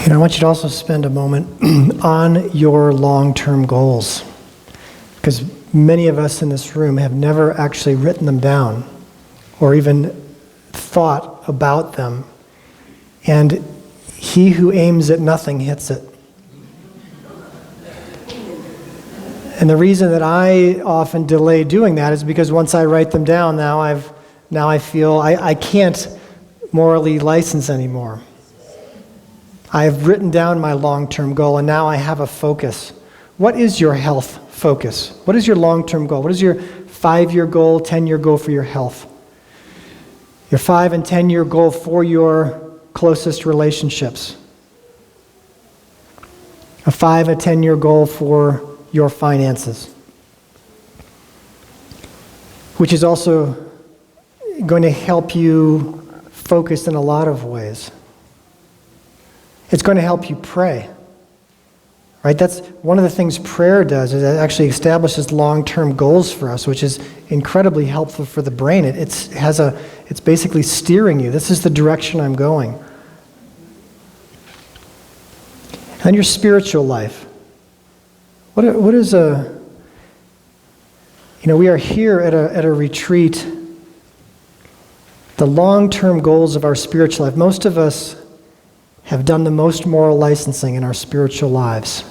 And I want you to also spend a moment on your long-term goals, because many of us in this room have never actually written them down or even thought about them. And he who aims at nothing hits it. And the reason that I often delay doing that is because once I write them down, now I feel I can't morally license anymore. I've written down my long-term goal, and now I have a focus. What is your health focus? What is your long-term goal? What is your 5-year goal, 10-year goal for your health? Your 5 and 10-year goal for your closest relationships? A 5 and 10-year goal for your finances? Which is also going to help you focus in a lot of ways. It's going to help you pray, right? That's one of the things prayer does, is it actually establishes long-term goals for us, which is incredibly helpful for the brain. It's basically steering you. This is the direction I'm going. And your spiritual life. We are here at a retreat. The long-term goals of our spiritual life. Most of us have done the most moral licensing in our spiritual lives.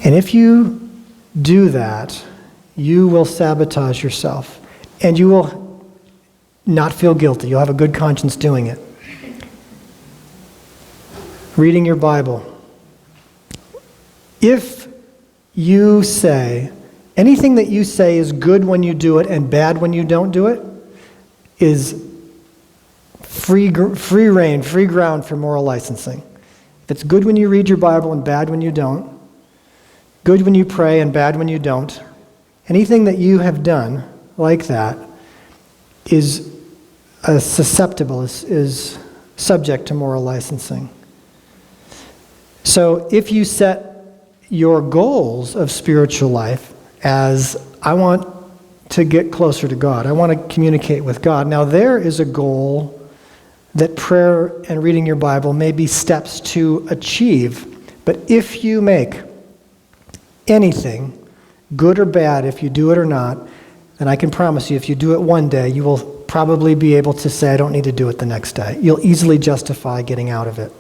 And if you do that, you will sabotage yourself. And you will not feel guilty. You'll have a good conscience doing it. Reading your Bible. If you say, anything that you say is good when you do it and bad when you don't do it, is free reign, free ground for moral licensing. If it's good when you read your Bible and bad when you don't, good when you pray and bad when you don't, anything that you have done like that is susceptible, is subject to moral licensing. So if you set your goals of spiritual life as, I want to get closer to God, I want to communicate with God. Now there is a goal that prayer and reading your Bible may be steps to achieve. But if you make anything, good or bad, if you do it or not, then I can promise you, if you do it one day, you will probably be able to say, I don't need to do it the next day. You'll easily justify getting out of it.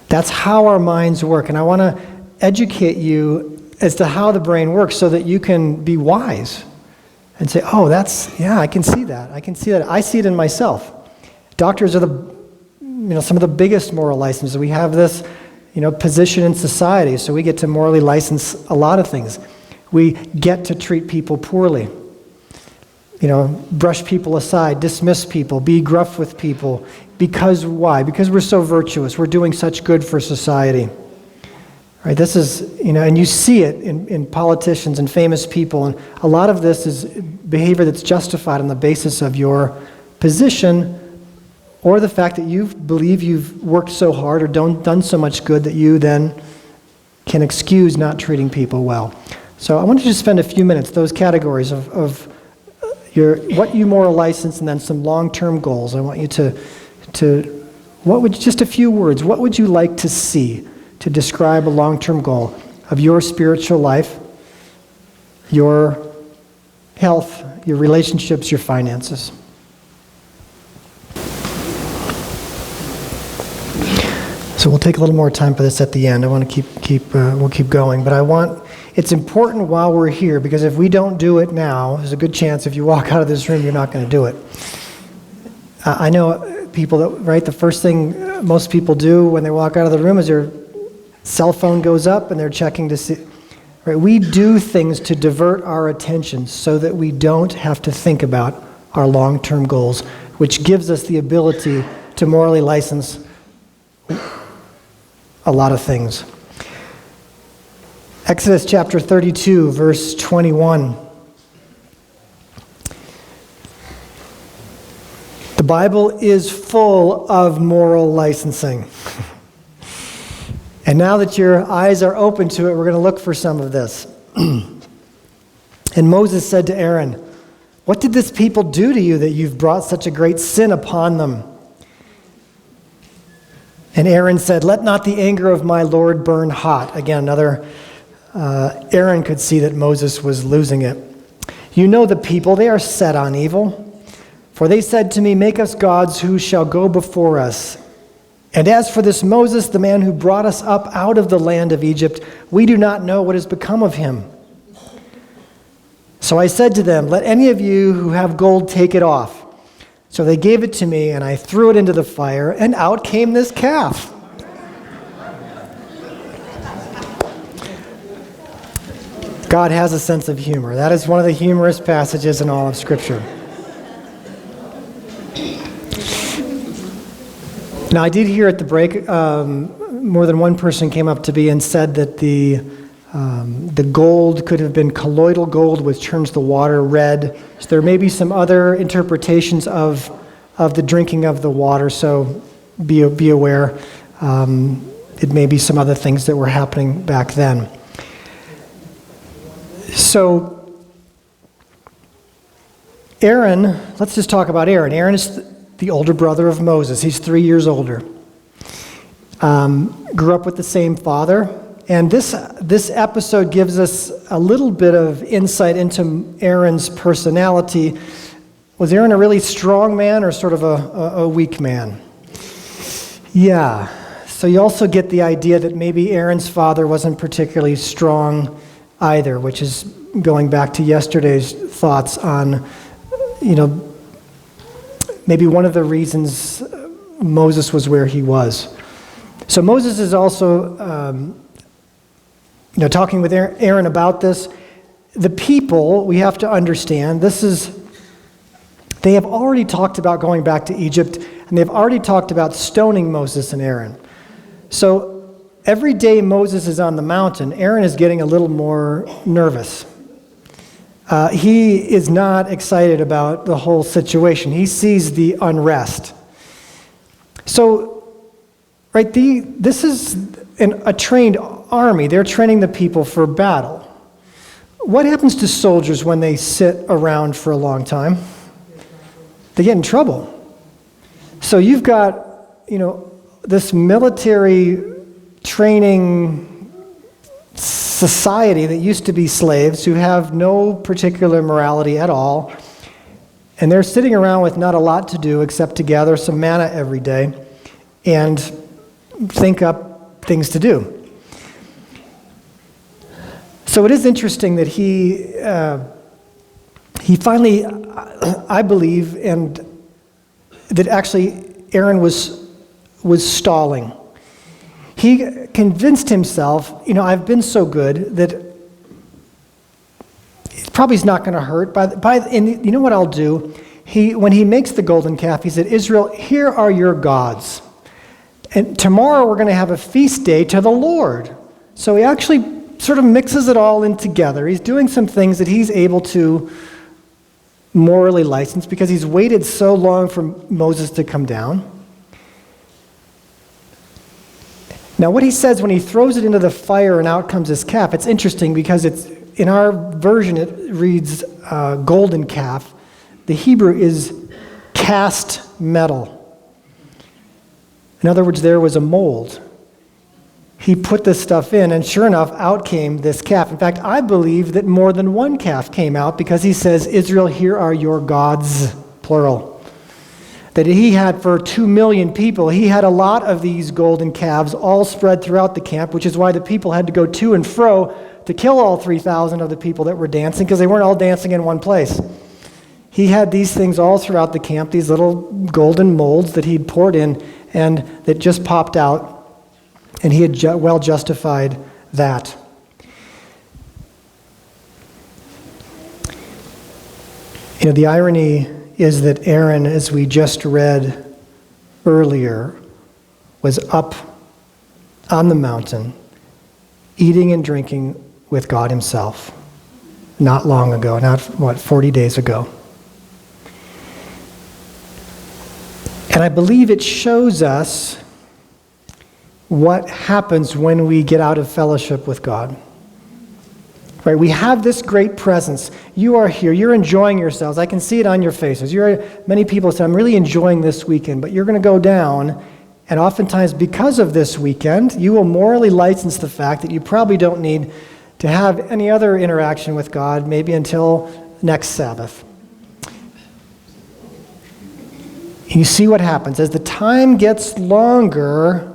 That's how our minds work. And I want to educate you as to how the brain works so that you can be wise and say, oh, I can see that. I can see that. I see it in myself. Doctors are some of the biggest moral licenses. We have this, position in society, so we get to morally license a lot of things. We get to treat people poorly. Brush people aside, dismiss people, be gruff with people. Because why? Because we're so virtuous. We're doing such good for society. Right? This is, and you see it in politicians and famous people. And a lot of this is behavior that's justified on the basis of your position, or the fact that you believe you've worked so hard or done so much good that you then can excuse not treating people well. So I want you to spend a few minutes, those categories of what you moral license, and then some long-term goals. I want you to just a few words, what would you like to see to describe a long-term goal of your spiritual life, your health, your relationships, your finances? So we'll take a little more time for this at the end. I want to we'll keep going, but it's important while we're here, because if we don't do it now, there's a good chance if you walk out of this room, you're not going to do it. I know people that, right, the first thing most people do when they walk out of the room is their cell phone goes up and they're checking to see, right? We do things to divert our attention so that we don't have to think about our long-term goals, which gives us the ability to morally license a lot of things. Exodus chapter 32, verse 21. The Bible is full of moral licensing. And now that your eyes are open to it, we're going to look for some of this. And Moses said to Aaron, "What did this people do to you that you've brought such a great sin upon them?" And Aaron said, "Let not the anger of my Lord burn hot." Again, Aaron could see that Moses was losing it. "You know the people, they are set on evil. For they said to me, 'Make us gods who shall go before us.' And as for this Moses, the man who brought us up out of the land of Egypt, we do not know what has become of him." So I said to them, "Let any of you who have gold take it off." So they gave it to me, and I threw it into the fire, and out came this calf. God has a sense of humor. That is one of the humorous passages in all of Scripture. Now, I did hear at the break, more than one person came up to me and said that the gold could have been colloidal gold, which turns the water red. So there may be some other interpretations of the drinking of the water, so be aware. It may be some other things that were happening back then. So Aaron, let's just talk about Aaron. Aaron is the older brother of Moses. He's 3 years older. Grew up with the same father. And this episode gives us a little bit of insight into Aaron's personality. Was Aaron a really strong man or sort of a weak man? Yeah. So you also get the idea that maybe Aaron's father wasn't particularly strong either, which is going back to yesterday's thoughts on, maybe one of the reasons Moses was where he was. So Moses is also, talking with Aaron about this. The people, we have to understand, they have already talked about going back to Egypt, and they've already talked about stoning Moses and Aaron. So every day Moses is on the mountain, Aaron is getting a little more nervous. He is not excited about the whole situation. He sees the unrest. So, right, this is a trained army. They're training the people for battle. What happens to soldiers when they sit around for a long time? They get in trouble. So you've got, this military training society that used to be slaves who have no particular morality at all, and they're sitting around with not a lot to do except to gather some manna every day and think up things to do. So it is interesting that he finally, I believe, and that actually Aaron was stalling. He convinced himself, I've been so good that it probably is not going to hurt. And you know what I'll do? When he makes the golden calf, he said, "Israel, here are your gods. And tomorrow we're going to have a feast day to the Lord." So he actually sort of mixes it all in together. He's doing some things that he's able to morally license because he's waited so long for Moses to come down. Now, what he says when he throws it into the fire and out comes this calf, it's interesting because in our version it reads golden calf. The Hebrew is cast metal. In other words, there was a mold. He put this stuff in, and sure enough, out came this calf. In fact, I believe that more than one calf came out because he says, "Israel, here are your gods," plural. That he had for 2 million people, he had a lot of these golden calves all spread throughout the camp, which is why the people had to go to and fro to kill all 3,000 of the people that were dancing, because they weren't all dancing in one place. He had these things all throughout the camp, these little golden molds that he'd poured in and that just popped out, and he had well justified that. The irony is that Aaron, as we just read earlier, was up on the mountain, eating and drinking with God himself, not long ago, 40 days ago. And I believe it shows us what happens when we get out of fellowship with God. Right, we have this great presence. You are here. You're enjoying yourselves. I can see it on your faces. Many people say, "I'm really enjoying this weekend," but you're going to go down And oftentimes, because of this weekend, you will morally license the fact that you probably don't need to have any other interaction with God, maybe until next Sabbath. You see what happens. As the time gets longer,